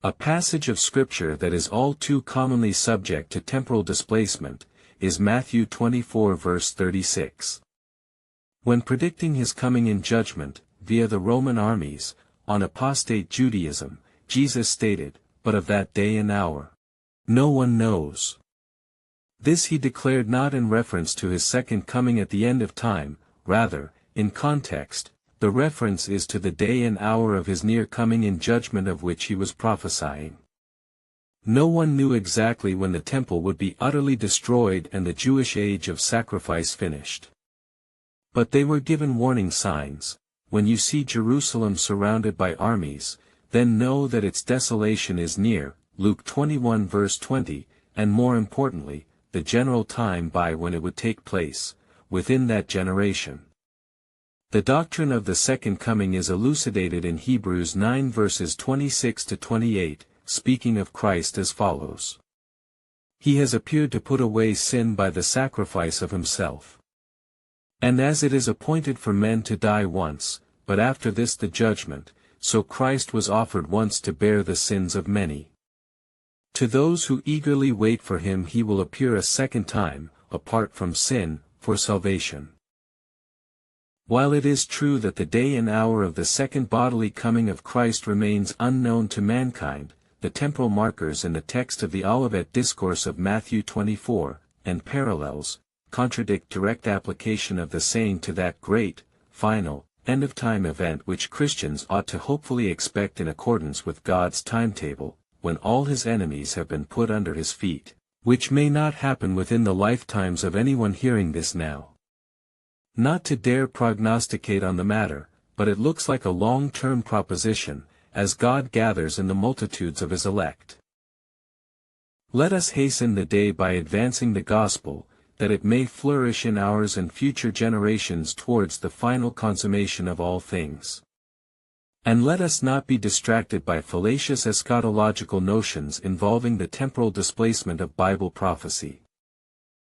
A passage of Scripture that is all too commonly subject to temporal displacement, is Matthew 24 verse 36. When predicting his coming in judgment, via the Roman armies, on apostate Judaism, Jesus stated, "But of that day and hour, no one knows." This he declared not in reference to his second coming at the end of time, rather, in context, the reference is to the day and hour of his near coming in judgment of which he was prophesying. No one knew exactly when the temple would be utterly destroyed and the Jewish age of sacrifice finished. But they were given warning signs. When you see Jerusalem surrounded by armies, then know that its desolation is near, Luke 21 verse 20, and more importantly, the general time by when it would take place, within that generation. The doctrine of the second coming is elucidated in Hebrews 9 verses 26 to 28, speaking of Christ as follows. He has appeared to put away sin by the sacrifice of himself. And as it is appointed for men to die once, but after this the judgment, so Christ was offered once to bear the sins of many. To those who eagerly wait for him he will appear a second time, apart from sin, for salvation. While it is true that the day and hour of the second bodily coming of Christ remains unknown to mankind, the temporal markers in the text of the Olivet Discourse of Matthew 24, and parallels, contradict direct application of the saying to that great, final, end-of-time event which Christians ought to hopefully expect in accordance with God's timetable, when all his enemies have been put under his feet, which may not happen within the lifetimes of anyone hearing this now. Not to dare prognosticate on the matter, but it looks like a long-term proposition, as God gathers in the multitudes of his elect. Let us hasten the day by advancing the gospel, that it may flourish in ours and future generations towards the final consummation of all things. And let us not be distracted by fallacious eschatological notions involving the temporal displacement of Bible prophecy.